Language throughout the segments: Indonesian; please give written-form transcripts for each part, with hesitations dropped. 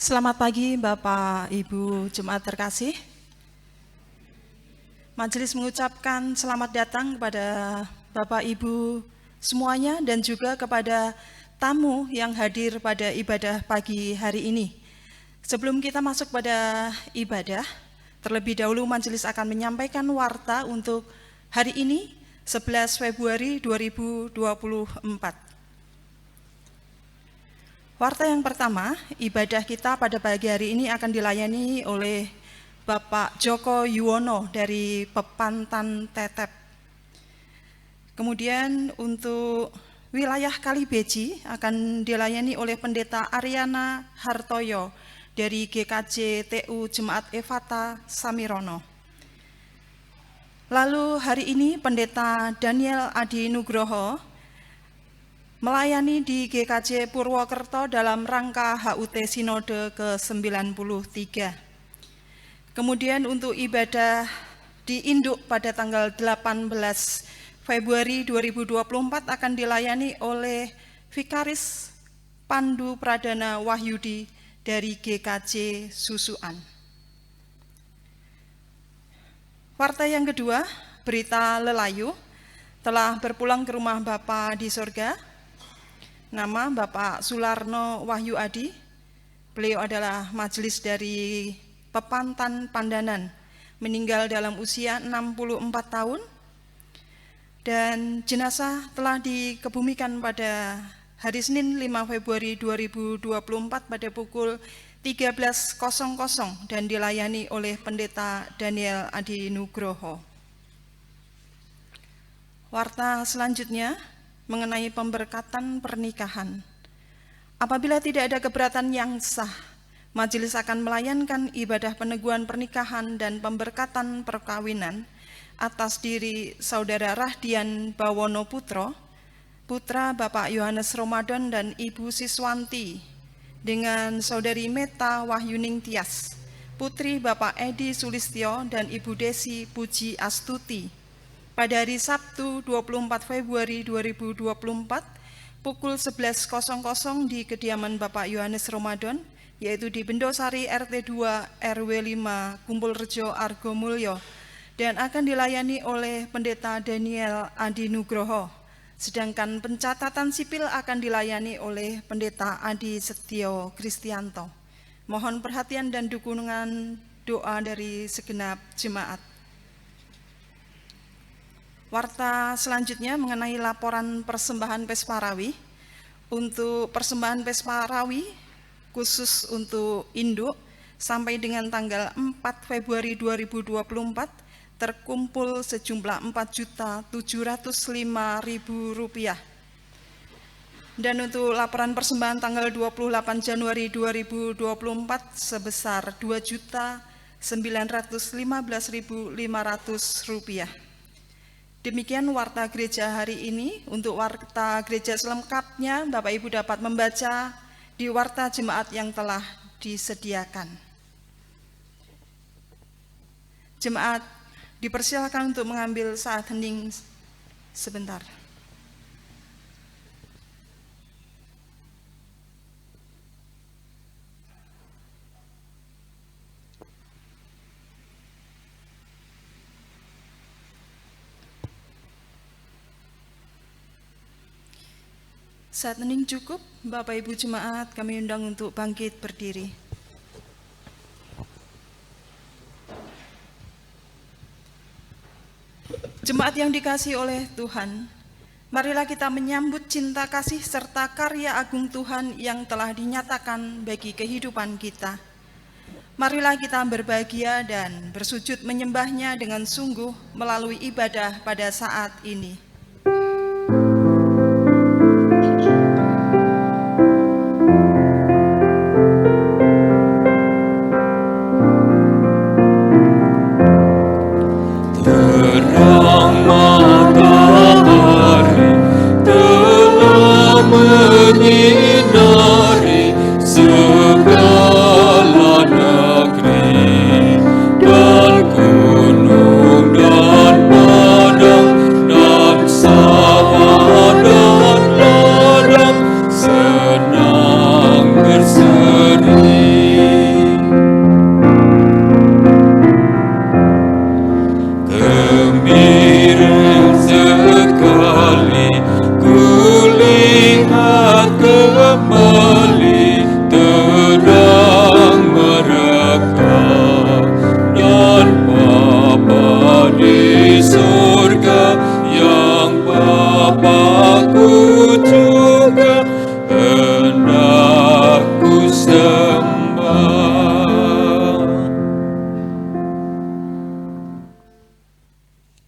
Selamat pagi Bapak Ibu Jemaat terkasih. Majelis mengucapkan selamat datang kepada Bapak Ibu semuanya dan juga kepada tamu yang hadir pada ibadah pagi hari ini. Sebelum kita masuk pada ibadah, terlebih dahulu majelis akan menyampaikan warta untuk hari ini 11 Februari 2024. Warta yang pertama, ibadah kita pada pagi hari ini akan dilayani oleh Bapak Joko Yuwono dari Pepantan Tetep. Kemudian untuk wilayah Kalibeji akan dilayani oleh Pendeta Ariana Hartoyo dari GKJ TU Jemaat Efata Samirono. Lalu hari ini Pendeta Daniel Adi Nugroho melayani di GKJ Purwokerto dalam rangka HUT Sinode ke-93. Kemudian untuk ibadah di Induk pada tanggal 18 Februari 2024 akan dilayani oleh Vikaris Pandu Pradana Wahyudi dari GKJ Susuan. Warta yang kedua, berita lelayu, telah berpulang ke rumah Bapa di sorga. Nama Bapak Sularno Wahyu Adi, beliau adalah majelis dari Pepantan Pandanan, meninggal dalam usia 64 tahun, dan jenazah telah dikebumikan pada hari Senin 5 Februari 2024 pada pukul 13.00 dan dilayani oleh Pendeta Daniel Adi Nugroho. Warta selanjutnya mengenai pemberkatan pernikahan. Apabila tidak ada keberatan yang sah, majelis akan melayankan ibadah peneguhan pernikahan dan pemberkatan perkawinan atas diri Saudara Rahdian Bawono Putro, putra Bapak Yohanes Ramadan dan Ibu Siswanti, dengan Saudari Meta Wahyuning Tias, putri Bapak Edi Sulistyo dan Ibu Desi Puji Astuti, pada hari Sabtu 24 Februari 2024 pukul 11.00 di kediaman Bapak Yohanes Ramadan, yaitu di Bendosari RT 2 RW 5 Kumpulrejo Argomulyo, dan akan dilayani oleh Pendeta Daniel Adi Nugroho. Sedangkan pencatatan sipil akan dilayani oleh Pendeta Adi Setio Kristianto. Mohon perhatian dan dukungan doa dari segenap jemaat. Warta selanjutnya mengenai laporan persembahan Pesparawi. Untuk persembahan Pesparawi khusus untuk induk sampai dengan tanggal 4 Februari 2024 terkumpul sejumlah Rp4.705.000. Dan untuk laporan persembahan tanggal 28 Januari 2024 sebesar Rp2.915.500. Demikian warta gereja hari ini. Untuk warta gereja selengkapnya Bapak Ibu dapat membaca di warta jemaat yang telah disediakan. Jemaat dipersilakan untuk mengambil saat hening sebentar. Saat hening cukup, Bapak Ibu Jemaat kami undang untuk bangkit berdiri. Jemaat yang dikasihi oleh Tuhan, marilah kita menyambut cinta kasih serta karya agung Tuhan yang telah dinyatakan bagi kehidupan kita. Marilah kita berbahagia dan bersujud menyembahnya dengan sungguh melalui ibadah pada saat ini. Dan gunung dan padang dan surga, yang Bapa-Ku juga hendak ku sembah.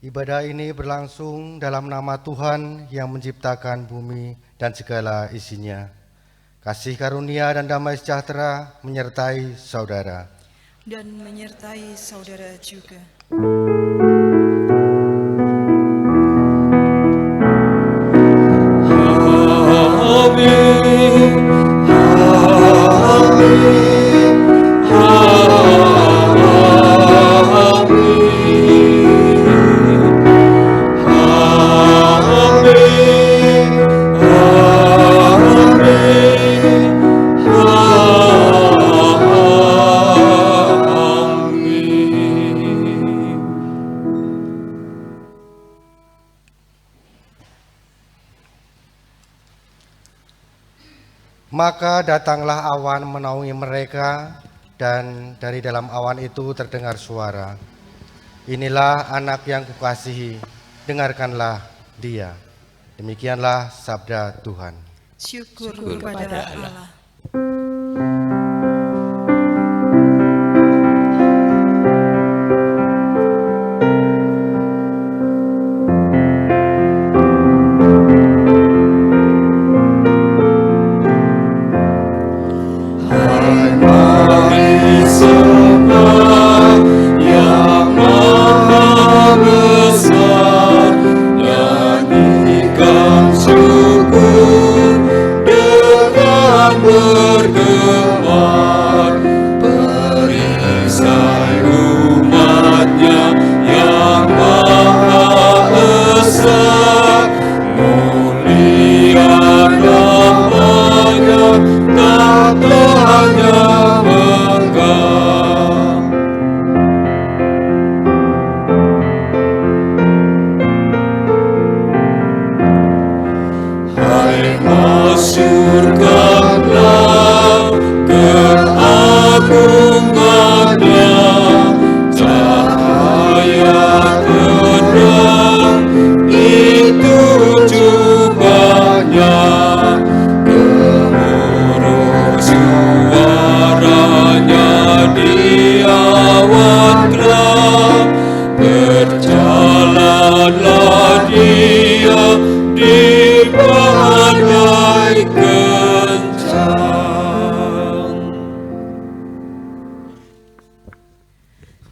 Ibadah ini berlangsung dalam nama Tuhan yang menciptakan bumi dan segala isinya. Kasih karunia dan damai sejahtera menyertai saudara. Dan menyertai saudara juga. Amin. Amin. Maka datanglah awan menaungi mereka, dan dari dalam awan itu terdengar suara, "Inilah anak yang kukasihi, dengarkanlah dia." Demikianlah sabda Tuhan. Syukur kepada Allah.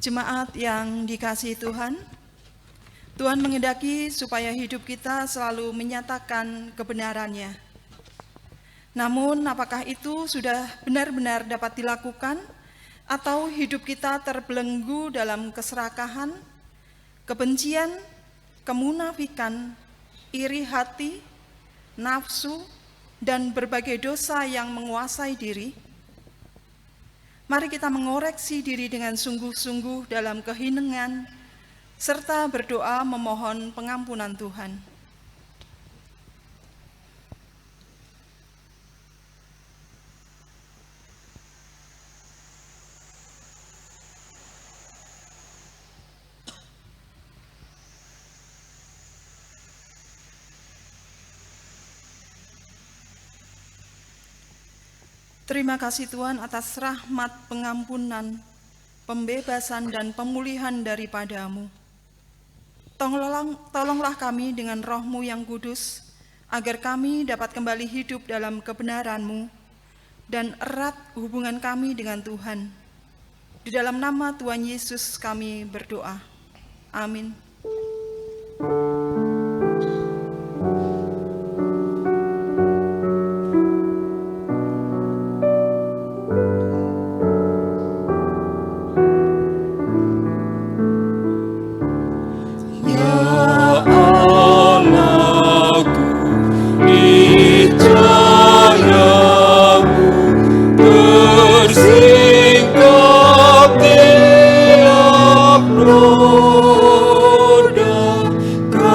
Jemaat yang dikasihi Tuhan, Tuhan menghendaki supaya hidup kita selalu menyatakan kebenarannya. Namun apakah itu sudah benar-benar dapat dilakukan, atau hidup kita terbelenggu dalam keserakahan, kebencian, kemunafikan, iri hati, nafsu, dan berbagai dosa yang menguasai diri? Mari kita mengoreksi diri dengan sungguh-sungguh dalam keheningan, serta berdoa memohon pengampunan Tuhan. Terima kasih Tuhan atas rahmat pengampunan, pembebasan dan pemulihan daripada-Mu. Tolonglah kami dengan Roh-Mu yang kudus, agar kami dapat kembali hidup dalam kebenaran-Mu dan erat hubungan kami dengan Tuhan. Di dalam nama Tuhan Yesus kami berdoa. Amin. Kau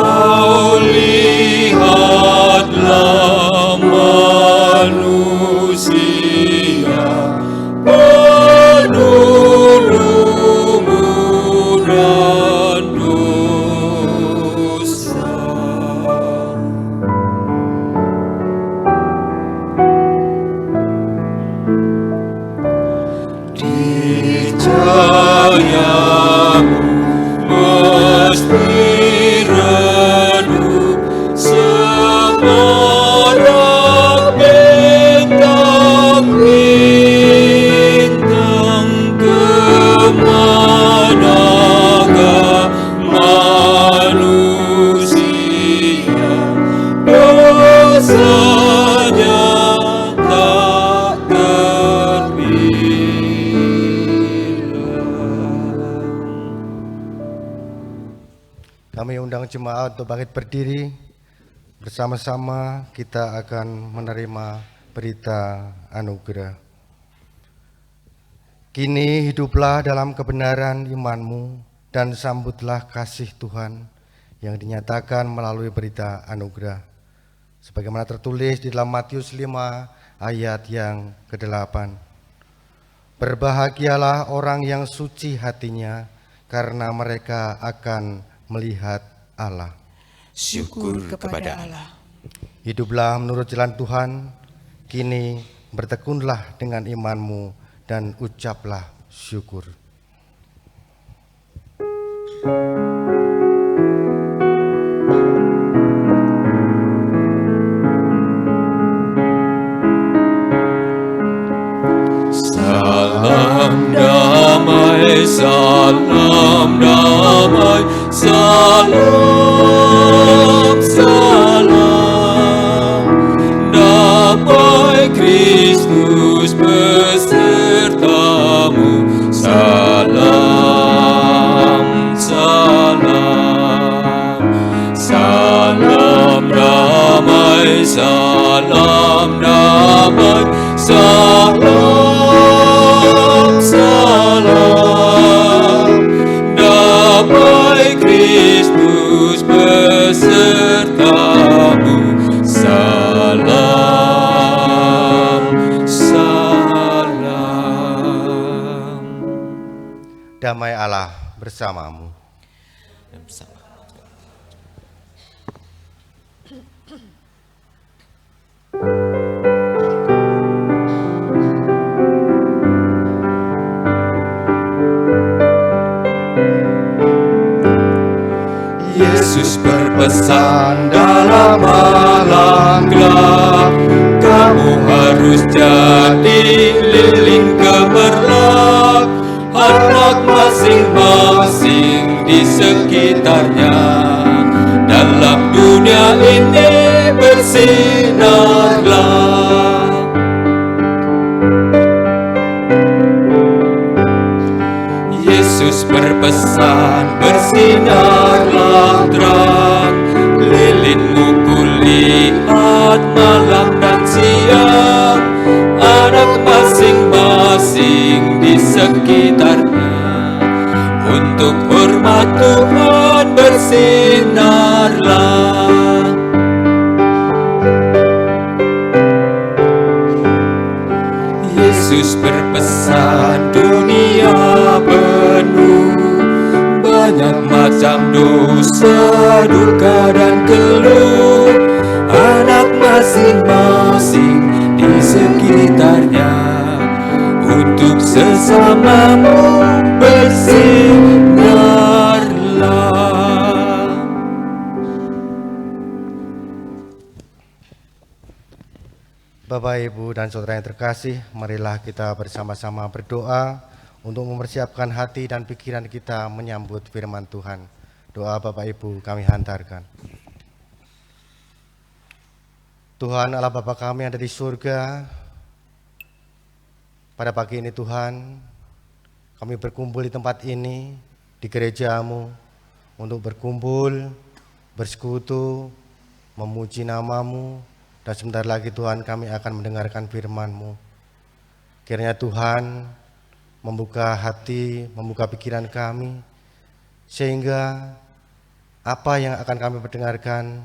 Kami undang jemaat untuk bangkit berdiri. Bersama-sama kita akan menerima berita anugerah. Kini hiduplah dalam kebenaran imanmu dan sambutlah kasih Tuhan yang dinyatakan melalui berita anugerah. Sebagaimana tertulis di dalam Matius 5 ayat yang ke-8. Berbahagialah orang yang suci hatinya, karena mereka akan melihat Allah. Syukur kepada Allah. Hiduplah menurut jalan Tuhan, kini bertekunlah dengan imanmu dan ucaplah syukur. Salam damai, salam damai, salam, salam. Damai Kristus besertamu, salam, salam. Salam damai, salam damai, salam, salam. Damai Kristus besertamu, salam, salam. Damai Allah bersamamu. Yesus berpesan dalam malam gelap, kamu harus jadi lilin gemerlap, anak masing-masing di sekitarnya. Dalam dunia ini bersinarlah. Yesus berpesan, bersinarlah terang, lilinmu kulihat malam dan siang, anak masing-masing di sekitarnya. Untuk hormat Tuhan bersinarlah. Yesus berpesan, dunia penuh banyak macam dosa, duka dan keluh, anak masing-masing di sekitarnya. Untuk sesamamu bersinarlah. Bapak, Ibu, dan saudara yang terkasih, marilah kita bersama-sama berdoa untuk mempersiapkan hati dan pikiran kita menyambut firman Tuhan. Doa Bapak Ibu kami hantarkan. Tuhan Allah Bapa kami yang ada di surga, pada pagi ini Tuhan, kami berkumpul di tempat ini, di gereja-Mu, untuk berkumpul, bersekutu, memuji nama-Mu, dan sebentar lagi Tuhan kami akan mendengarkan firman-Mu. Kiranya Tuhan membuka hati, membuka pikiran kami, sehingga apa yang akan kami perdengarkan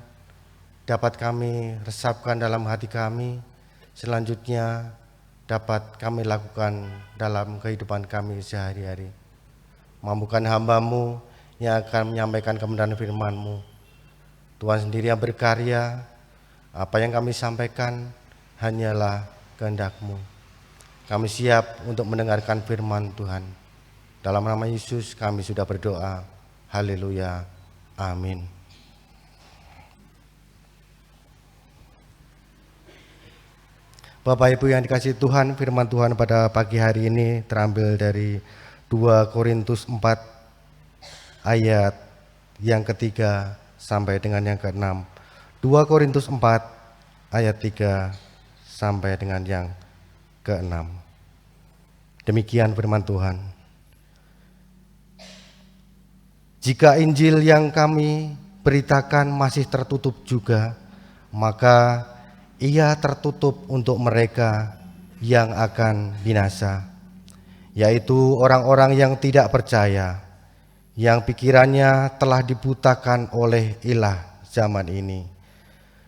dapat kami resapkan dalam hati kami, selanjutnya dapat kami lakukan dalam kehidupan kami sehari-hari. Mampukan hamba-Mu yang akan menyampaikan kebenaran firman-Mu. Tuhan sendiri yang berkarya, apa yang kami sampaikan hanyalah kehendak-Mu. Kami siap untuk mendengarkan firman Tuhan. Dalam nama Yesus kami sudah berdoa. Haleluya. Amin. Bapak Ibu yang dikasihi Tuhan, firman Tuhan pada pagi hari ini terambil dari 2 Korintus 4 ayat yang ketiga sampai dengan yang ke-6. 2 Korintus 4 ayat 3 sampai dengan yang ke-6. Demikian firman Tuhan. Jika Injil yang kami beritakan masih tertutup juga, maka ia tertutup untuk mereka yang akan binasa, yaitu orang-orang yang tidak percaya, yang pikirannya telah dibutakan oleh ilah zaman ini,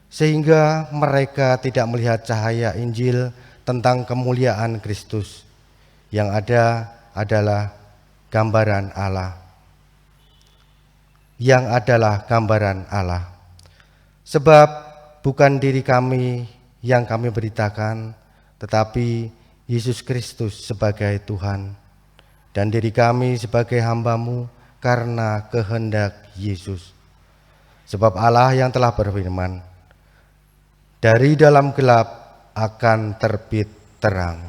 sehingga mereka tidak melihat cahaya Injil tentang kemuliaan Kristus, yang ada adalah gambaran Allah. Yang adalah gambaran Allah. Sebab bukan diri kami yang kami beritakan, tetapi Yesus Kristus sebagai Tuhan, dan diri kami sebagai hamba-Mu karena kehendak Yesus. Sebab Allah yang telah berfirman, dari dalam gelap akan terbit terang.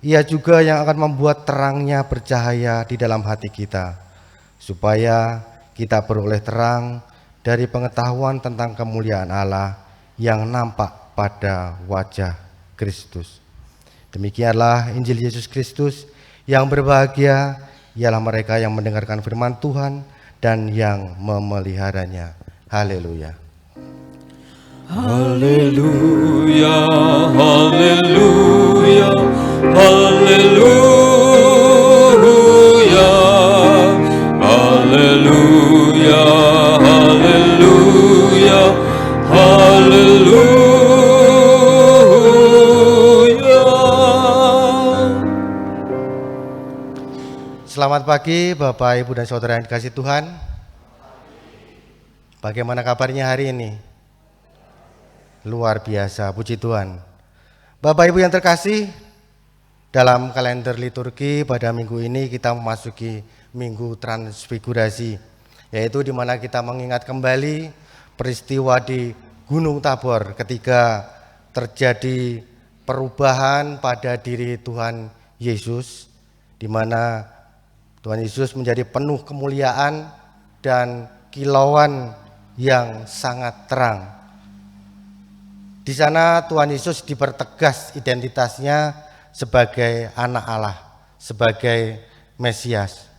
Ia juga yang akan membuat terangnya bercahaya di dalam hati kita, supaya kita beroleh terang dari pengetahuan tentang kemuliaan Allah yang nampak pada wajah Kristus. Demikianlah Injil Yesus Kristus. Yang berbahagia ialah mereka yang mendengarkan firman Tuhan dan yang memeliharanya. Haleluya. Haleluya, haleluya, haleluya, haleluya, haleluya, haleluya. Selamat pagi Bapak, Ibu, dan Saudara yang dikasihi Tuhan. Bagaimana kabarnya hari ini? Luar biasa, puji Tuhan. Bapak Ibu yang terkasih, dalam kalender liturgi pada minggu ini kita memasuki Minggu Transfigurasi, yaitu di mana kita mengingat kembali peristiwa di Gunung Tabor ketika terjadi perubahan pada diri Tuhan Yesus, di mana Tuhan Yesus menjadi penuh kemuliaan dan kilauan yang sangat terang. Di sana Tuhan Yesus dipertegas identitasnya sebagai anak Allah, sebagai Mesias.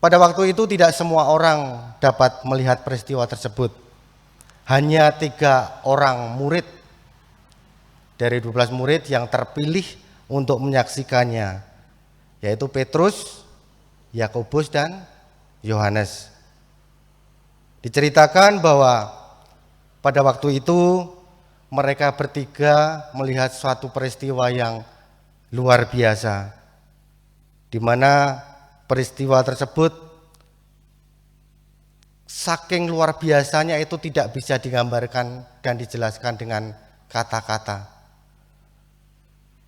Pada waktu itu tidak semua orang dapat melihat peristiwa tersebut. Hanya 3 orang murid dari 12 murid yang terpilih untuk menyaksikannya, yaitu Petrus, Yakobus, dan Yohanes. Diceritakan bahwa pada waktu itu mereka bertiga melihat suatu peristiwa yang luar biasa, di mana peristiwa tersebut saking luar biasanya itu tidak bisa digambarkan dan dijelaskan dengan kata-kata.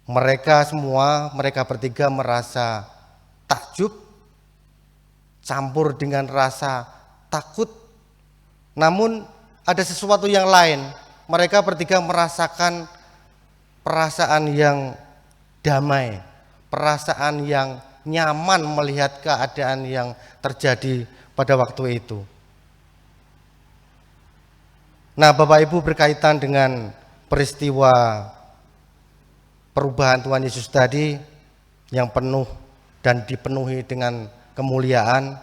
Mereka bertiga merasa takjub campur dengan rasa takut, namun ada sesuatu yang lain. Mereka bertiga merasakan perasaan yang damai, perasaan yang nyaman melihat keadaan yang terjadi pada waktu itu. Nah, Bapak Ibu, berkaitan dengan peristiwa perubahan Tuhan Yesus tadi yang penuh dan dipenuhi dengan kemuliaan,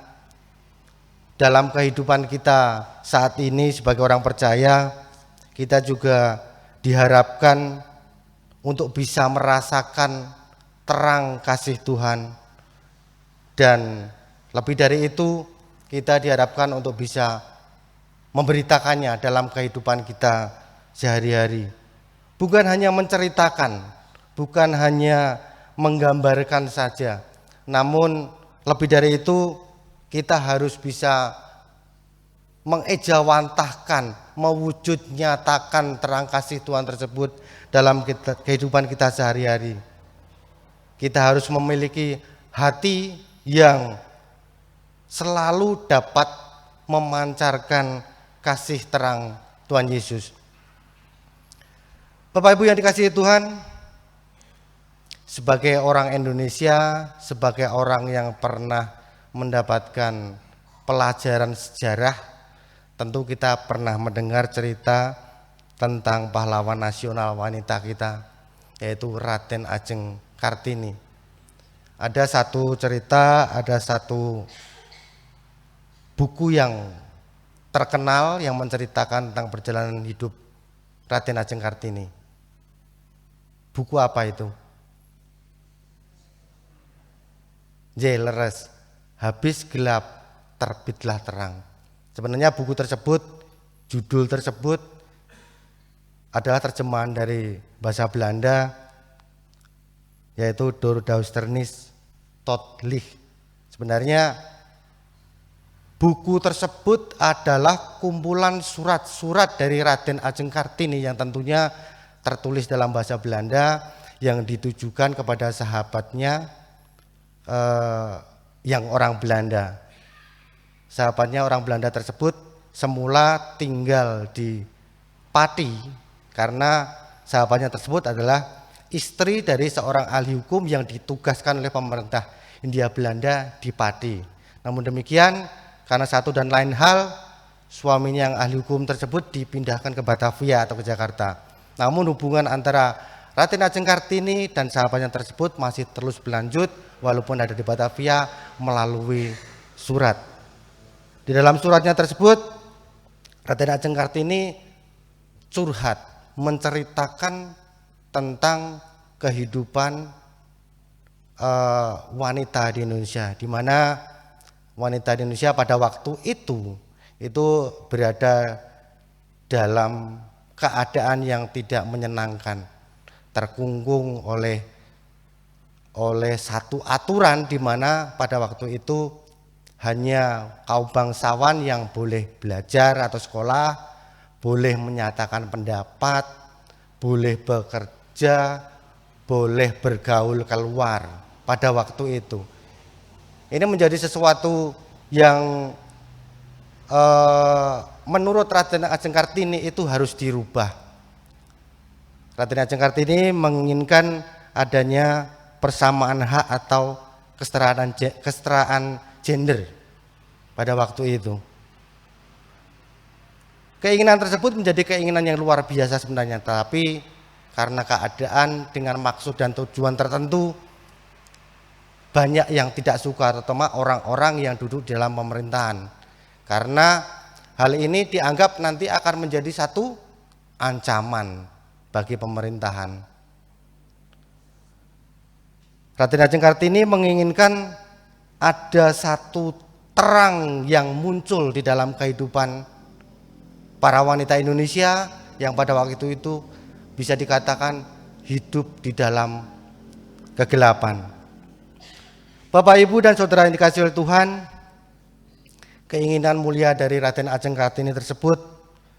dalam kehidupan kita saat ini sebagai orang percaya, kita juga diharapkan untuk bisa merasakan terang kasih Tuhan, dan lebih dari itu kita diharapkan untuk bisa memberitakannya dalam kehidupan kita sehari-hari. Bukan hanya menceritakan, bukan hanya menggambarkan saja, namun lebih dari itu kita harus bisa mengejawantahkan, mewujud nyatakan terang kasih Tuhan tersebut dalam kehidupan kita sehari-hari. Kita harus memiliki hati yang selalu dapat memancarkan kasih terang Tuhan Yesus. Bapak Ibu yang dikasihi Tuhan, sebagai orang Indonesia, sebagai orang yang pernah mendapatkan pelajaran sejarah, tentu kita pernah mendengar cerita tentang pahlawan nasional wanita kita, yaitu Raden Ajeng Kartini. Ada satu cerita, ada satu buku yang terkenal yang menceritakan tentang perjalanan hidup Raden Ajeng Kartini. Buku apa itu? Leres, habis gelap terbitlah terang. Sebenarnya buku tersebut, judul tersebut adalah terjemahan dari bahasa Belanda, yaitu Door Duisternis tot Licht. Sebenarnya buku tersebut adalah kumpulan surat-surat dari Raden Ajeng Kartini yang tentunya tertulis dalam bahasa Belanda yang ditujukan kepada sahabatnya yang orang Belanda. Sahabatnya orang Belanda tersebut semula tinggal di Pati karena sahabatnya tersebut adalah istri dari seorang ahli hukum yang ditugaskan oleh pemerintah Hindia Belanda di Pati. Namun demikian, karena satu dan lain hal, suaminya yang ahli hukum tersebut dipindahkan ke Batavia atau ke Jakarta. Namun hubungan antara Raden Ajeng Kartini dan sahabatnya tersebut masih terus berlanjut walaupun ada di Batavia melalui surat. Di dalam suratnya tersebut, Raden Ajeng Kartini curhat, menceritakan tentang kehidupan wanita di Indonesia, di mana wanita di Indonesia pada waktu itu berada dalam keadaan yang tidak menyenangkan, terkungkung oleh satu aturan di mana pada waktu itu hanya kaum bangsawan yang boleh belajar atau sekolah, boleh menyatakan pendapat, boleh bekerja, boleh bergaul keluar pada waktu itu. Ini menjadi sesuatu yang menurut Raden Ajeng Kartini itu harus dirubah. Raden Ajeng Kartini menginginkan adanya persamaan hak atau kesetaraan gender pada waktu itu. Keinginan tersebut menjadi keinginan yang luar biasa sebenarnya, tapi karena keadaan dengan maksud dan tujuan tertentu, banyak yang tidak suka, terutama orang-orang yang duduk dalam pemerintahan. Karena hal ini dianggap nanti akan menjadi satu ancaman bagi pemerintahan. Raden Ajeng Kartini menginginkan ada satu terang yang muncul di dalam kehidupan para wanita Indonesia yang pada waktu itu bisa dikatakan hidup di dalam kegelapan. Bapak, Ibu, dan saudara yang dikasihi oleh Tuhan, keinginan mulia dari Raden Ajeng Kartini tersebut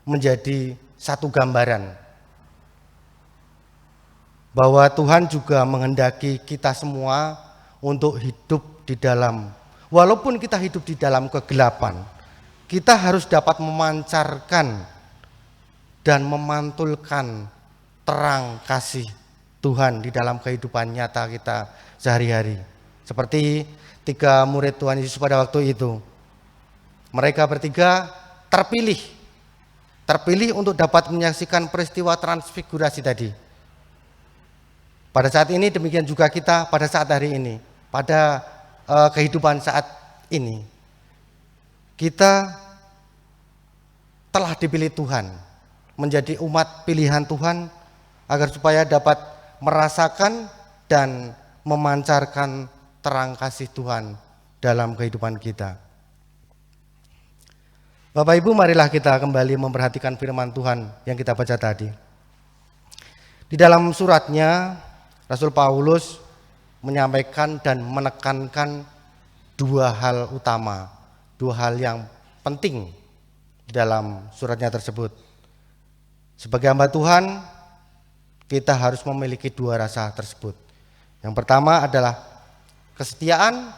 menjadi satu gambaran bahwa Tuhan juga menghendaki kita semua untuk hidup di dalam, walaupun kita hidup di dalam kegelapan, kita harus dapat memancarkan dan memantulkan terang kasih Tuhan di dalam kehidupan nyata kita sehari-hari. Seperti 3 murid Tuhan Yesus pada waktu itu. Mereka bertiga terpilih untuk dapat menyaksikan peristiwa transfigurasi tadi. Pada saat ini demikian juga kita pada saat hari ini, pada kehidupan saat ini. Kita telah dipilih Tuhan menjadi umat pilihan Tuhan agar supaya dapat merasakan dan memancarkan terang kasih Tuhan dalam kehidupan kita. Bapak, Ibu, marilah kita kembali memperhatikan firman Tuhan yang kita baca tadi. Di dalam suratnya, Rasul Paulus menyampaikan dan menekankan 2 hal utama, 2 hal yang penting dalam suratnya tersebut. Sebagai hamba Tuhan, kita harus memiliki 2 rasa tersebut. Yang pertama adalah kesetiaan,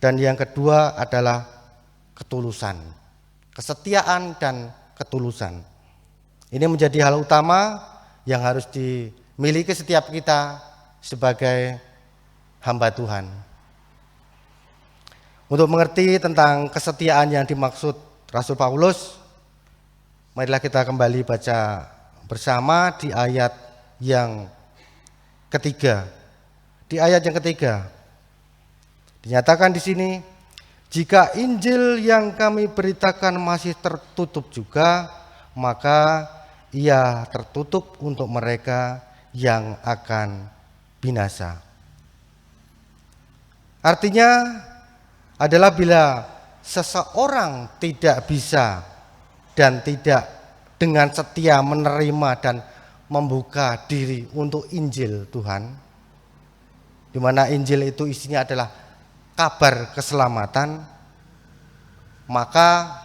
dan yang kedua adalah ketulusan. Kesetiaan dan ketulusan. Ini menjadi hal utama yang harus dimiliki setiap kita sebagai hamba Tuhan. Untuk mengerti tentang kesetiaan yang dimaksud Rasul Paulus, marilah kita kembali baca bersama di ayat yang ketiga. Di ayat yang ketiga dinyatakan di sini, Jika Injil yang kami beritakan masih tertutup juga, maka ia tertutup untuk mereka yang akan binasa. Artinya adalah bila seseorang tidak bisa dan tidak dengan setia menerima dan membuka diri untuk Injil Tuhan, di mana Injil itu isinya adalah kabar keselamatan, maka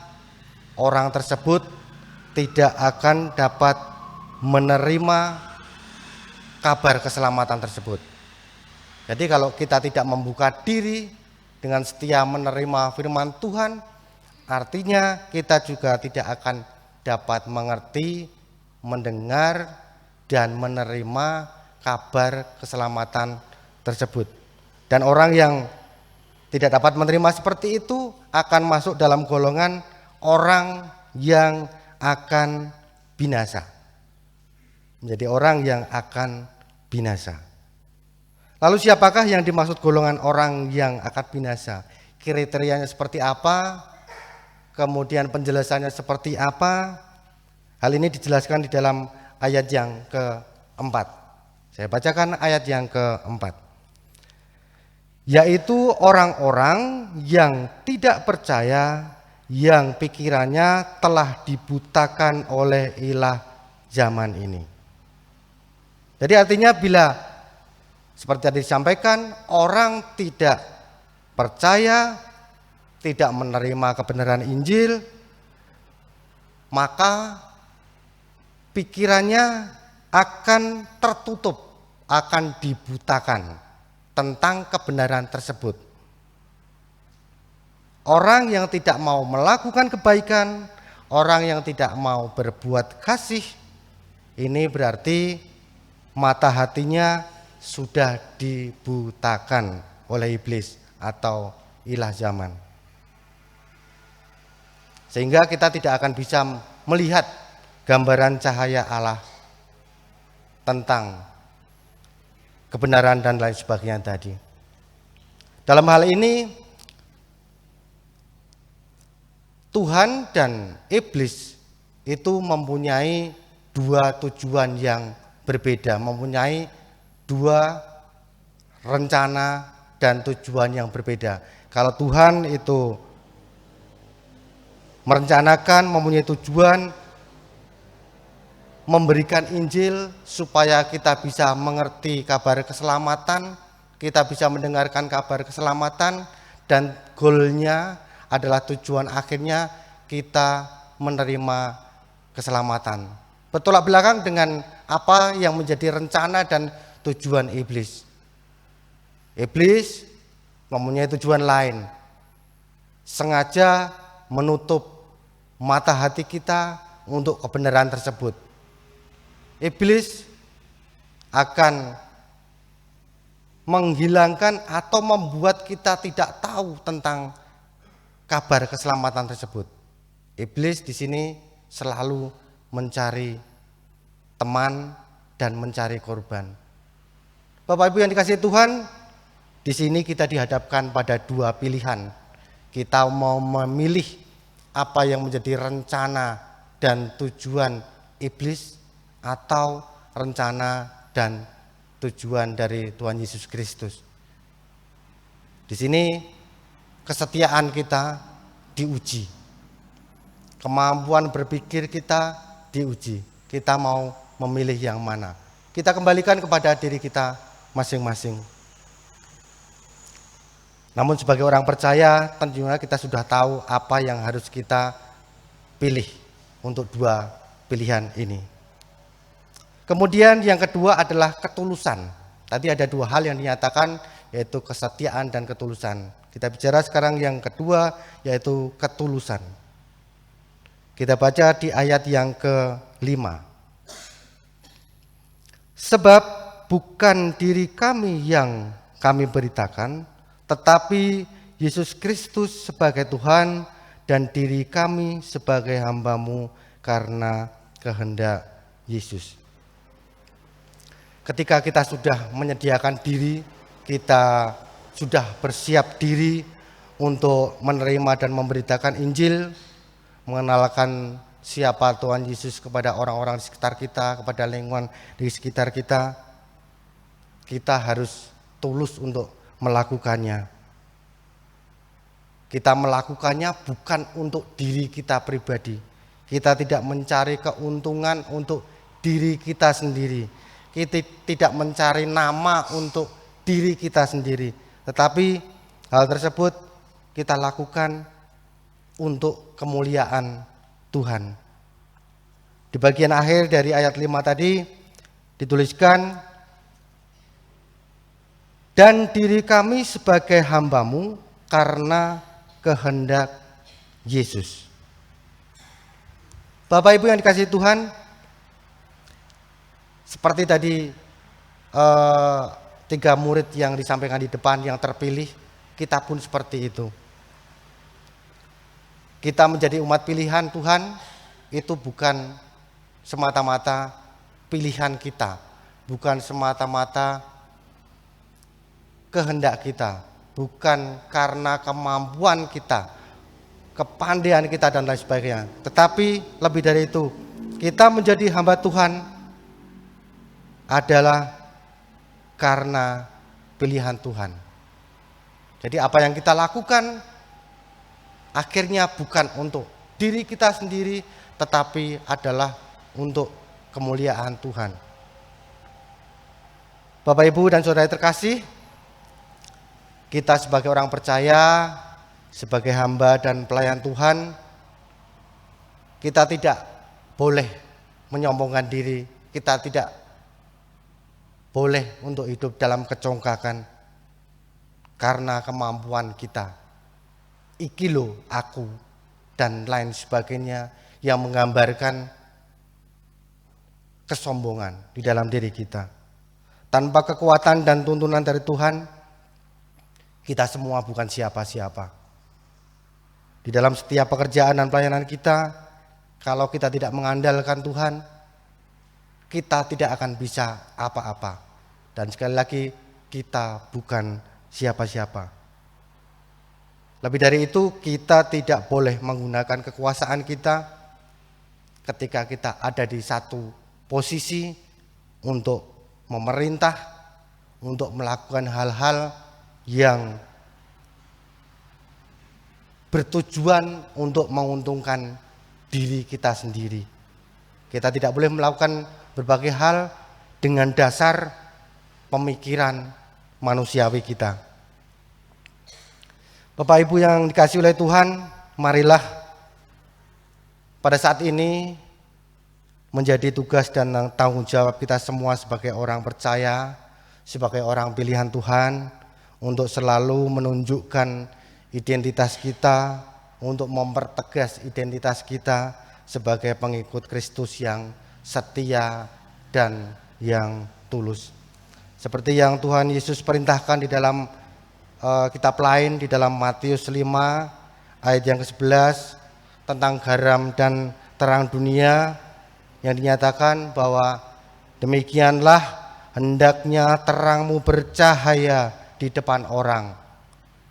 orang tersebut tidak akan dapat menerima kabar keselamatan tersebut. Jadi kalau kita tidak membuka diri dengan setia menerima firman Tuhan, artinya kita juga tidak akan dapat mengerti, mendengar, dan menerima kabar keselamatan tersebut. Dan orang yang tidak dapat menerima seperti itu akan masuk dalam golongan orang yang akan binasa. Menjadi orang yang akan binasa. Lalu siapakah yang dimaksud golongan orang yang akan binasa? Kriterianya seperti apa? Kemudian penjelasannya seperti apa? Hal ini dijelaskan di dalam ayat yang keempat. Saya bacakan ayat yang keempat. Yaitu orang-orang yang tidak percaya, yang pikirannya telah dibutakan oleh ilah zaman ini. Jadi artinya bila seperti tadi disampaikan, orang tidak percaya, tidak menerima kebenaran Injil, maka pikirannya akan tertutup, akan dibutakan tentang kebenaran tersebut. Orang yang tidak mau melakukan kebaikan, orang yang tidak mau berbuat kasih, ini berarti mata hatinya sudah dibutakan oleh iblis atau ilah zaman. Sehingga kita tidak akan bisa melihat gambaran cahaya Allah tentang kebenaran dan lain sebagainya tadi. Dalam hal ini Tuhan dan iblis itu mempunyai dua tujuan yang berbeda, mempunyai dua rencana dan tujuan yang berbeda. Kalau Tuhan itu merencanakan, mempunyai tujuan memberikan Injil supaya kita bisa mengerti kabar keselamatan, kita bisa mendengarkan kabar keselamatan, dan goalnya adalah tujuan akhirnya kita menerima keselamatan. Bertolak belakang dengan apa yang menjadi rencana dan tujuan iblis. Iblis mempunyai tujuan lain, sengaja menutup mata hati kita untuk kebenaran tersebut. Iblis akan menghilangkan atau membuat kita tidak tahu tentang kabar keselamatan tersebut. Iblis di sini selalu mencari teman dan mencari korban. Bapak Ibu yang dikasihi Tuhan, di sini kita dihadapkan pada dua pilihan. Kita mau memilih apa yang menjadi rencana dan tujuan iblis, atau rencana dan tujuan dari Tuhan Yesus Kristus. Di sini kesetiaan kita diuji, kemampuan berpikir kita diuji. Kita mau memilih yang mana? Kita kembalikan kepada diri kita masing-masing. Namun sebagai orang percaya, tentunya kita sudah tahu apa yang harus kita pilih untuk dua pilihan ini. Kemudian yang kedua adalah ketulusan. Tadi ada dua hal yang dinyatakan, yaitu kesetiaan dan ketulusan. Kita bicara sekarang yang kedua, yaitu ketulusan. Kita baca di ayat yang ke-5. Sebab bukan diri kami yang kami beritakan, tetapi Yesus Kristus sebagai Tuhan dan diri kami sebagai hamba-Mu karena kehendak Yesus. Ketika kita sudah menyediakan diri, kita sudah bersiap diri untuk menerima dan memberitakan Injil, mengenalkan siapa Tuhan Yesus kepada orang-orang di sekitar kita, kepada lingkungan di sekitar kita. Kita harus tulus untuk melakukannya. Kita melakukannya bukan untuk diri kita pribadi. Kita tidak mencari keuntungan untuk diri kita sendiri. Kita tidak mencari nama untuk diri kita sendiri. Tetapi hal tersebut kita lakukan untuk kemuliaan Tuhan. Di bagian akhir dari ayat 5 tadi dituliskan, dan diri kami sebagai hamba-Mu karena kehendak Yesus. Bapak Ibu yang dikasihi Tuhan, seperti tadi 3 murid yang disampaikan di depan yang terpilih, kita pun seperti itu. Kita menjadi umat pilihan Tuhan itu bukan semata-mata pilihan kita, bukan semata-mata kehendak kita, bukan karena kemampuan kita, kepandaian kita dan lain sebagainya. Tetapi lebih dari itu, kita menjadi hamba Tuhan adalah karena pilihan Tuhan. Jadi apa yang kita lakukan akhirnya bukan untuk diri kita sendiri, tetapi adalah untuk kemuliaan Tuhan. Bapak Ibu dan Saudara terkasih, kita sebagai orang percaya, sebagai hamba dan pelayan Tuhan, kita tidak boleh menyombongkan diri, kita tidak boleh untuk hidup dalam kecongkakan karena kemampuan kita. Iki lo aku dan lain sebagainya yang menggambarkan kesombongan di dalam diri kita. Tanpa kekuatan dan tuntunan dari Tuhan, kita semua bukan siapa-siapa. Di dalam setiap pekerjaan dan pelayanan kita, kalau kita tidak mengandalkan Tuhan, kita tidak akan bisa apa-apa. Dan sekali lagi, kita bukan siapa-siapa. Lebih dari itu, kita tidak boleh menggunakan kekuasaan kita ketika kita ada di satu posisi untuk memerintah, untuk melakukan hal-hal yang bertujuan untuk menguntungkan diri kita sendiri. Kita tidak boleh melakukan berbagai hal dengan dasar pemikiran manusiawi kita. Bapak Ibu yang dikasihi oleh Tuhan, marilah pada saat ini menjadi tugas dan tanggung jawab kita semua sebagai orang percaya, sebagai orang pilihan Tuhan, untuk selalu menunjukkan identitas kita, untuk mempertegas identitas kita sebagai pengikut Kristus yang setia dan yang tulus. Seperti yang Tuhan Yesus perintahkan di dalam kitab lain, di dalam Matius 5 ayat yang ke-11 tentang garam dan terang dunia, yang dinyatakan bahwa demikianlah hendaknya terangmu bercahaya di depan orang.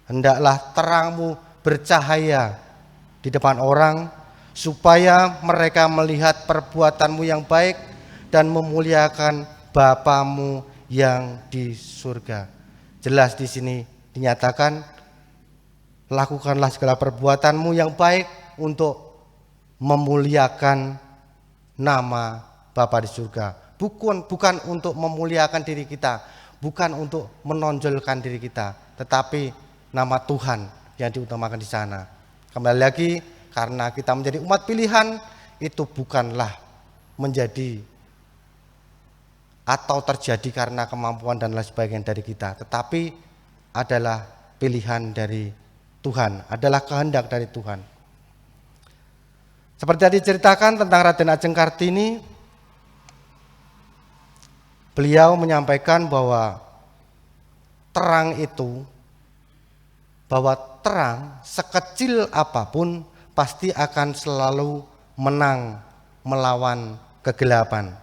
Hendaklah terangmu bercahaya di depan orang, supaya mereka melihat perbuatanmu yang baik dan memuliakan Bapamu yang di surga. Jelas di sini dinyatakan, lakukanlah segala perbuatanmu yang baik untuk memuliakan nama Bapa di surga. Bukan untuk memuliakan diri kita, bukan untuk menonjolkan diri kita, tetapi nama Tuhan yang diutamakan di sana. Kembali lagi, karena kita menjadi umat pilihan, itu bukanlah menjadi atau terjadi karena kemampuan dan lain sebagainya dari kita, tetapi adalah pilihan dari Tuhan, adalah kehendak dari Tuhan. Seperti tadi ceritakan tentang Raden Ajeng Kartini, beliau menyampaikan bahwa terang itu, bahwa terang sekecil apapun pasti akan selalu menang melawan kegelapan.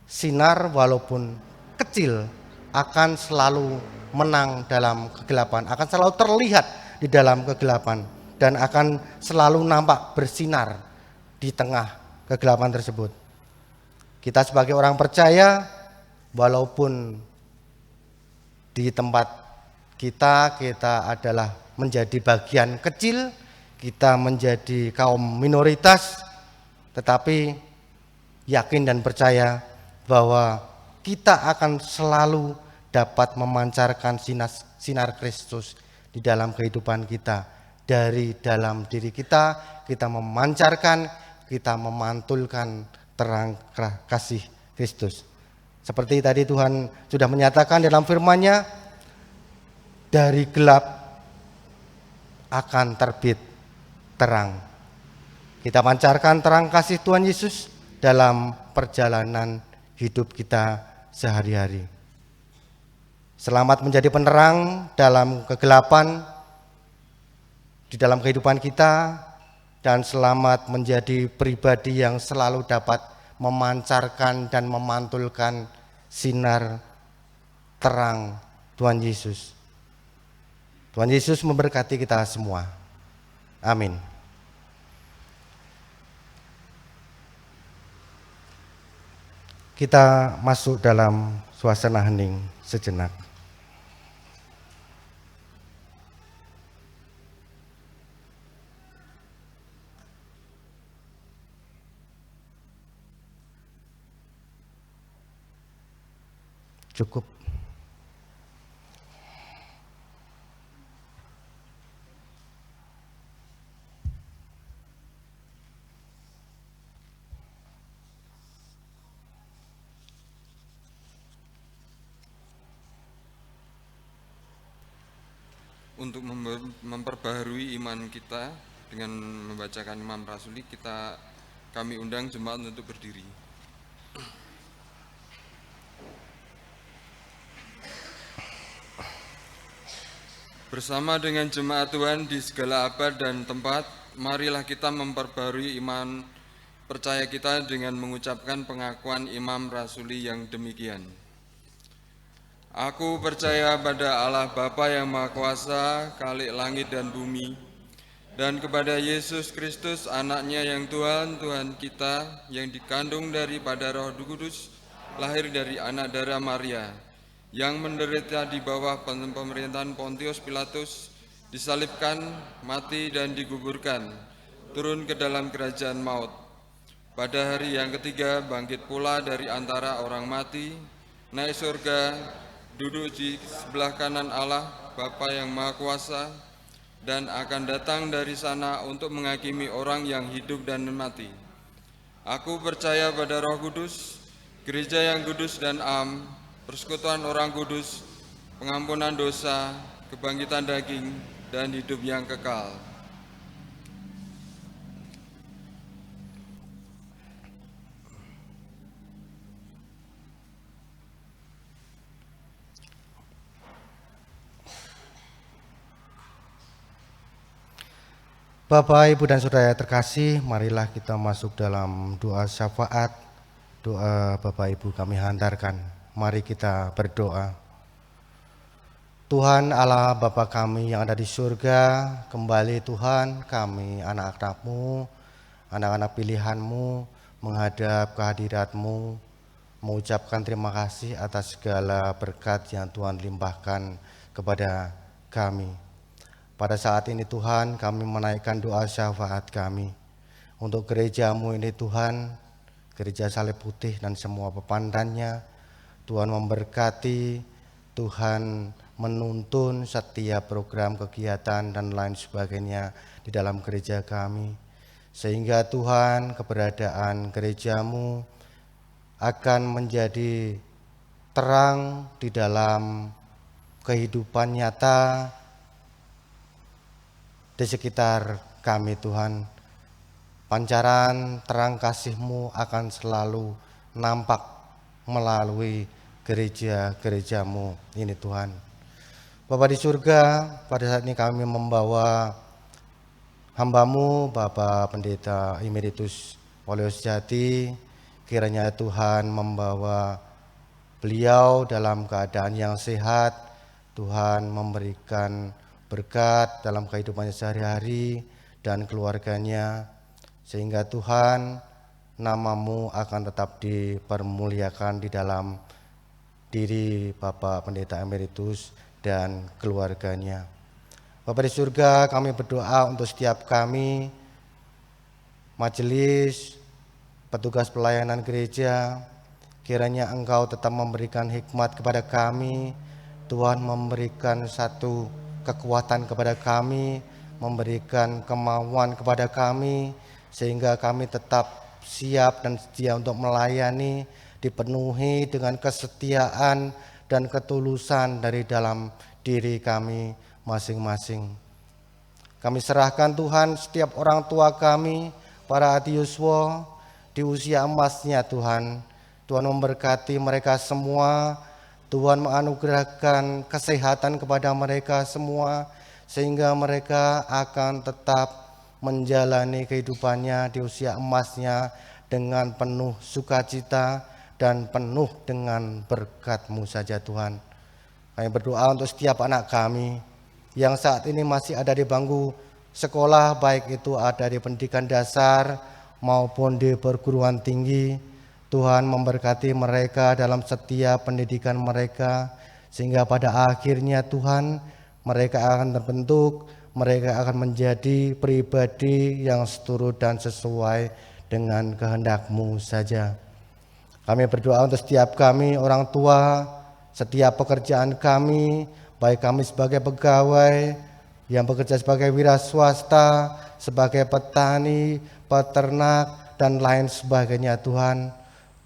Sinar walaupun kecil akan selalu menang dalam kegelapan, akan selalu terlihat di dalam kegelapan, dan akan selalu nampak bersinar di tengah kegelapan tersebut. Kita sebagai orang percaya, walaupun di tempat kita adalah menjadi bagian kecil, kita menjadi kaum minoritas, tetapi yakin dan percaya bahwa kita akan selalu dapat memancarkan sinar Kristus di dalam kehidupan kita. Dari dalam diri kita memancarkan, kita memantulkan terang kasih Kristus. Seperti tadi Tuhan sudah menyatakan dalam firman-Nya, dari gelap akan terbit terang. Kita pancarkan terang kasih Tuhan Yesus dalam perjalanan hidup kita sehari-hari. Selamat menjadi penerang dalam kegelapan di dalam kehidupan kita, dan selamat menjadi pribadi yang selalu dapat memancarkan dan memantulkan sinar terang Tuhan Yesus. Tuhan Yesus memberkati kita semua. Amin. Kita masuk dalam suasana hening sejenak. Cukup. Untuk memperbaharui iman kita dengan membacakan Imam Rasuli, kami undang jemaat untuk berdiri. Bersama dengan jemaat Tuhan di segala abad dan tempat, marilah kita memperbaharui iman percaya kita dengan mengucapkan pengakuan Imam Rasuli yang demikian. Aku percaya pada Allah Bapa yang Maha Kuasa, Khalik langit dan bumi, dan kepada Yesus Kristus, anaknya yang Tuhan, Tuhan kita, yang dikandung daripada Roh Kudus, lahir dari anak darah Maria, yang menderita di bawah pemerintahan Pontius Pilatus, disalibkan, mati dan dikuburkan, turun ke dalam kerajaan maut. Pada hari yang ketiga bangkit pula dari antara orang mati, naik surga, duduk di sebelah kanan Allah Bapa yang Maha Kuasa, dan akan datang dari sana untuk menghakimi orang yang hidup dan mati. Aku percaya pada Roh Kudus, gereja yang kudus dan am, persekutuan orang kudus, pengampunan dosa, kebangkitan daging, dan hidup yang kekal. Bapak, Ibu, dan Saudara terkasih, marilah kita masuk dalam doa syafaat. Doa Bapak Ibu kami hantarkan. Mari kita berdoa. Tuhan Allah Bapa kami yang ada di surga, kembali Tuhan kami anak-anak-Mu, anak-anak pilihan-Mu, menghadap kehadirat-Mu, mengucapkan terima kasih atas segala berkat yang Tuhan limpahkan kepada kami. Pada saat ini Tuhan, kami menaikkan doa syafaat kami untuk gereja-Mu ini Tuhan, gereja Salib Putih dan semua pepandannya. Tuhan memberkati, Tuhan menuntun setiap program kegiatan dan lain sebagainya di dalam gereja kami. Sehingga Tuhan, keberadaan gereja-Mu akan menjadi terang di dalam kehidupan nyata di sekitar kami Tuhan. Pancaran terang kasih-Mu akan selalu nampak melalui gereja-gereja-Mu ini Tuhan. Bapa di surga, pada saat ini kami membawa hamba-Mu Bapak Pendeta Emeritus Waluyo Sejati, kiranya Tuhan membawa beliau dalam keadaan yang sehat. Tuhan memberikan berkat dalam kehidupannya sehari-hari dan keluarganya, sehingga Tuhan, nama-Mu akan tetap dipermuliakan di dalam diri Bapak Pendeta Emeritus dan keluarganya. Bapa di surga, kami berdoa untuk setiap kami, majelis, petugas pelayanan gereja, kiranya Engkau tetap memberikan hikmat kepada kami. Tuhan memberikan satu kekuatan kepada kami, memberikan kemauan kepada kami, sehingga kami tetap siap dan setia untuk melayani, dipenuhi dengan kesetiaan dan ketulusan dari dalam diri kami masing-masing. Kami serahkan Tuhan setiap orang tua kami, para adiuswa di usia emasnya Tuhan. Tuhan memberkati mereka semua, Tuhan menganugerahkan kesehatan kepada mereka semua, sehingga mereka akan tetap menjalani kehidupannya di usia emasnya dengan penuh sukacita dan penuh dengan berkat-Mu saja Tuhan. Kami berdoa untuk setiap anak kami yang saat ini masih ada di bangku sekolah, baik itu ada di pendidikan dasar maupun di perguruan tinggi. Tuhan memberkati mereka dalam setiap pendidikan mereka, sehingga pada akhirnya Tuhan, mereka akan terbentuk, mereka akan menjadi pribadi yang seturut dan sesuai dengan kehendak-Mu saja. Kami berdoa untuk setiap kami orang tua, setiap pekerjaan kami, baik kami sebagai pegawai yang bekerja sebagai wira swasta, sebagai petani, peternak, dan lain sebagainya Tuhan.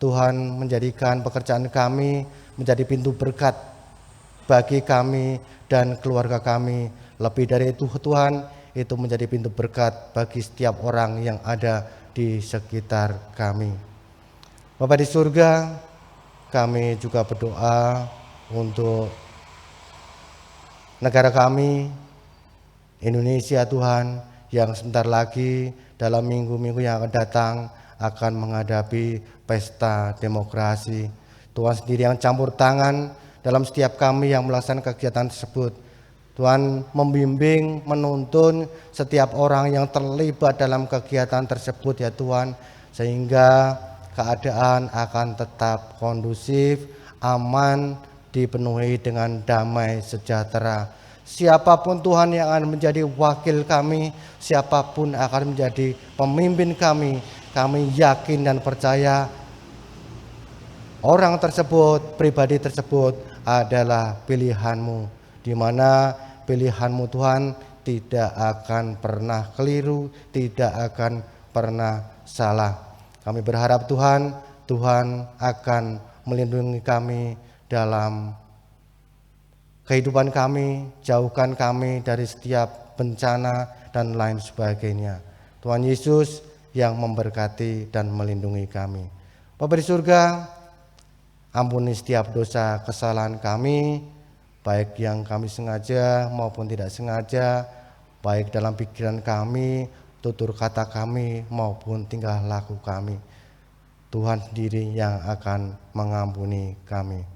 Tuhan menjadikan pekerjaan kami menjadi pintu berkat bagi kami dan keluarga kami. Lebih dari itu Tuhan, itu menjadi pintu berkat bagi setiap orang yang ada di sekitar kami. Bapa di surga, kami juga berdoa untuk negara kami, Indonesia Tuhan, yang sebentar lagi dalam minggu-minggu yang akan datang akan menghadapi pesta demokrasi. Tuhan sendiri yang campur tangan dalam setiap kami yang melaksanakan kegiatan tersebut. Tuhan membimbing, menuntun setiap orang yang terlibat dalam kegiatan tersebut ya Tuhan, sehingga keadaan akan tetap kondusif, aman, dipenuhi dengan damai sejahtera. Siapapun Tuhan yang akan menjadi wakil kami, siapapun akan menjadi pemimpin kami yakin dan percaya orang tersebut, pribadi tersebut adalah pilihan-Mu, di mana pilihan-Mu Tuhan tidak akan pernah keliru, tidak akan pernah salah. Kami berharap Tuhan akan melindungi kami dalam kehidupan kami, jauhkan kami dari setiap bencana dan lain sebagainya. Tuhan Yesus yang memberkati dan melindungi kami. Bapa di surga, ampuni setiap dosa kesalahan kami, baik yang kami sengaja maupun tidak sengaja, baik dalam pikiran kami, tutur kata kami maupun tingkah laku kami. Tuhan sendiri yang akan mengampuni kami.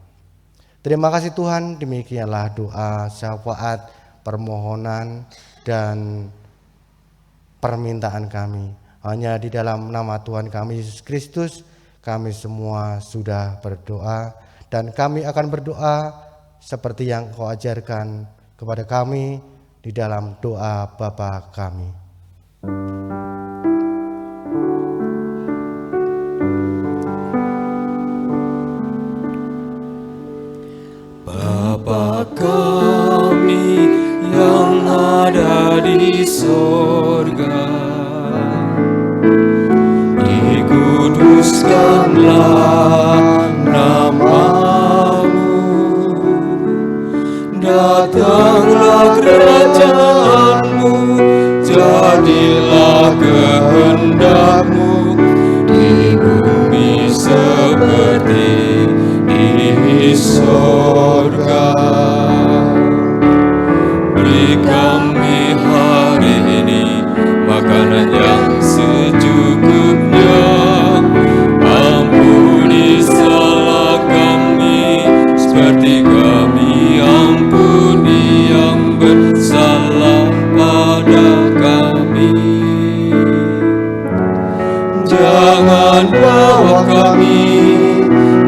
Terima kasih Tuhan, demikianlah doa, syafaat, permohonan dan permintaan kami. Hanya di dalam nama Tuhan kami Yesus Kristus, kami semua sudah berdoa, dan kami akan berdoa seperti yang Kau ajarkan kepada kami di dalam doa Bapa kami. Bapa kami yang ada di sorga, dikuduskanlah nama-Mu, datanglah kerajaan-Mu, jadilah kehendak-Mu di bumi seperti di sorga. Beri kami hari ini makanan yang secukupnya, ampuni salah kami jangan bawa kami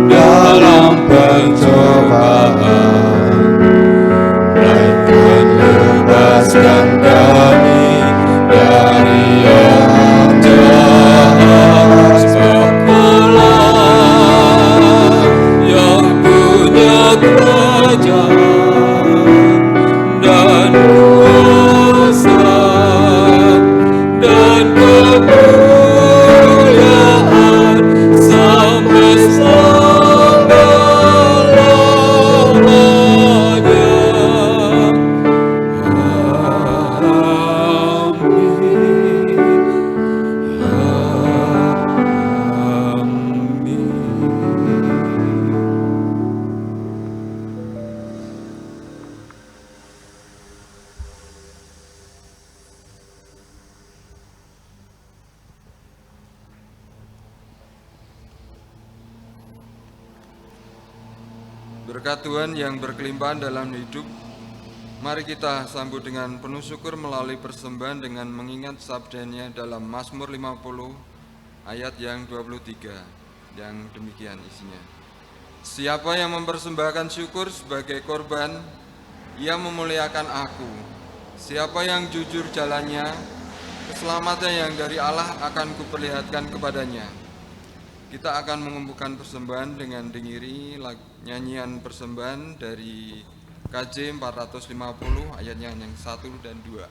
dalam pencobaan, melainkan lepaskan kami dari yang jahat. Sebab Kaulah yang punya kerajaan dan kuasa dan kemuliaan sampai selama-lamanya. Berkat Tuhan yang berkelimpahan dalam hidup, mari kita sambut dengan penuh syukur melalui persembahan dengan mengingat sabdanya dalam Mazmur 50 ayat yang 23 yang demikian isinya. Siapa yang mempersembahkan syukur sebagai korban, ia memuliakan aku. Siapa yang jujur jalannya, keselamatan yang dari Allah akan kuperlihatkan kepadanya. Kita akan mengumpulkan persembahan dengan dengiri nyanyian persembahan dari KJ 450 ayatnya yang 1 dan 2.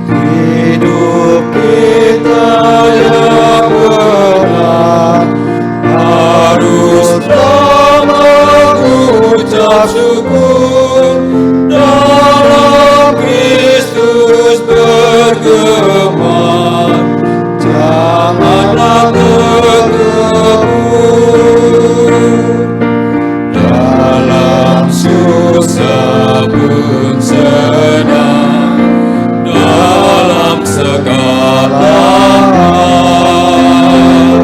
Hidup kita yang benar haruslah mengucap syukur, dalam Kristus bergema, janganlah terkebur. Dalam susah pun senang, dalam segala hal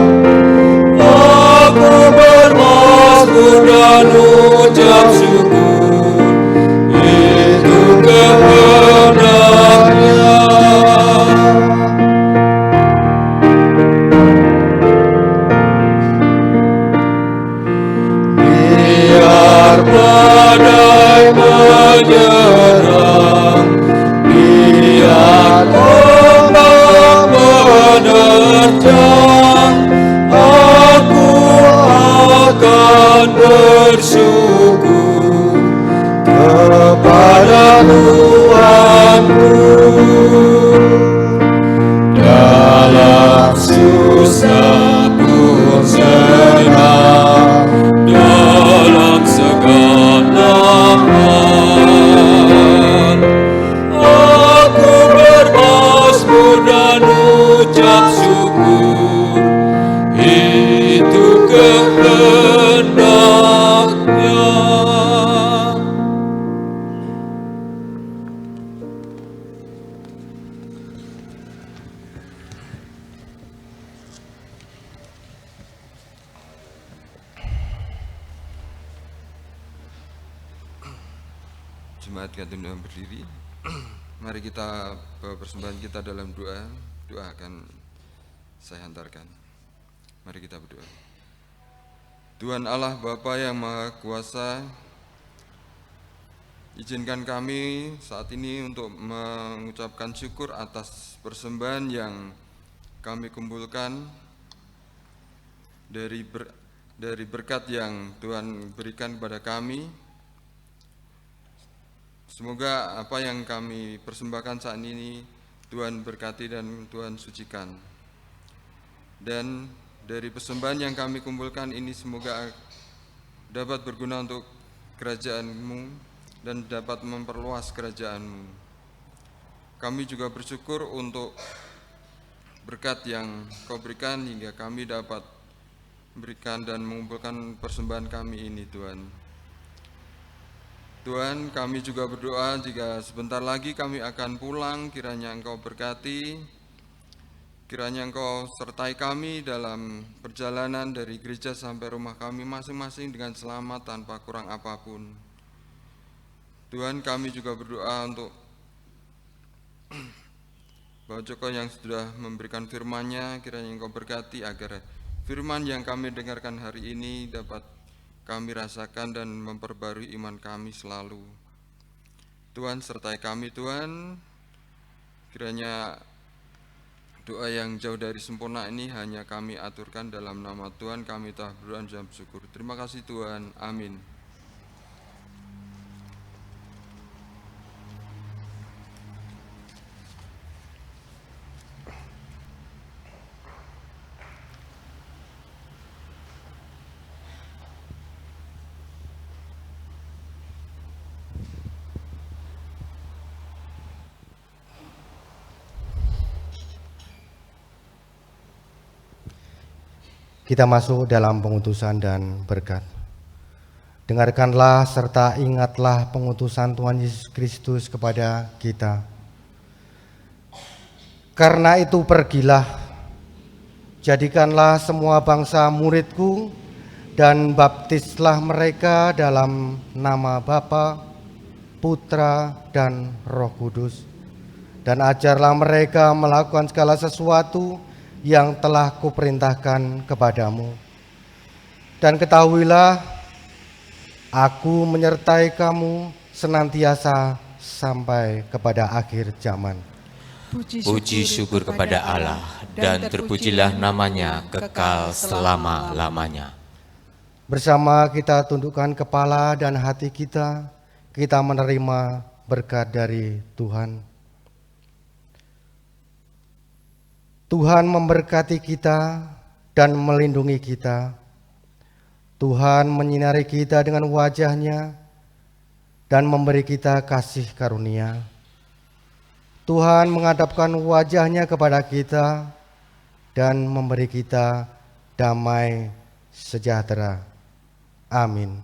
aku bermazmur dan ucap syukur, itu kehendaknya. Biar badai menyerang, biar ombak menerjang, aku akan bersyukur kepada Tuhanku. Dalam susah pun senang, dalam segala hal aku bermazmur dan ucap syukur, itu kehendaknya. Jemaat Katolik berdiri. Mari kita bawa persembahan kita dalam doa. Doa akan saya hantarkan. Mari kita berdoa. Tuhan Allah Bapa yang Maha Kuasa, izinkan kami saat ini untuk mengucapkan syukur atas persembahan yang kami kumpulkan dari berkat yang Tuhan berikan kepada kami. Semoga apa yang kami persembahkan saat ini Tuhan berkati dan Tuhan sucikan. Dan dari persembahan yang kami kumpulkan ini semoga dapat berguna untuk kerajaan-Mu dan dapat memperluas kerajaan-Mu. Kami juga bersyukur untuk berkat yang Kau berikan hingga kami dapat berikan dan mengumpulkan persembahan kami ini, Tuhan. Tuhan, kami juga berdoa jika sebentar lagi kami akan pulang, kiranya Engkau berkati Kiranya Engkau sertai kami dalam perjalanan dari gereja sampai rumah kami masing-masing dengan selamat tanpa kurang apapun. Tuhan, kami juga berdoa untuk Bapak Joko yang sudah memberikan firman-Nya, kiranya Engkau berkati agar firman yang kami dengarkan hari ini dapat kami rasakan dan memperbarui iman kami selalu. Tuhan, sertai kami Tuhan, kiranya doa yang jauh dari sempurna ini hanya kami aturkan dalam nama Tuhan, kami telah berdoa dan bersyukur. Terima kasih Tuhan, amin. Kita masuk dalam pengutusan dan berkat. Dengarkanlah serta ingatlah pengutusan Tuhan Yesus Kristus kepada kita. Karena itu pergilah, jadikanlah semua bangsa muridku dan baptislah mereka dalam nama Bapa, Putra, dan Roh Kudus. Dan ajarlah mereka melakukan segala sesuatu yang telah kuperintahkan kepadamu. Dan ketahuilah, aku menyertai kamu senantiasa sampai kepada akhir zaman. Puji syukur kepada Allah, dan terpujilah namanya kekal selama-lamanya. Bersama kita tundukkan kepala dan hati kita menerima berkat dari Tuhan. Tuhan memberkati kita dan melindungi kita. Tuhan menyinari kita dengan wajah-Nya dan memberi kita kasih karunia. Tuhan menghadapkan wajah-Nya kepada kita dan memberi kita damai sejahtera. Amin.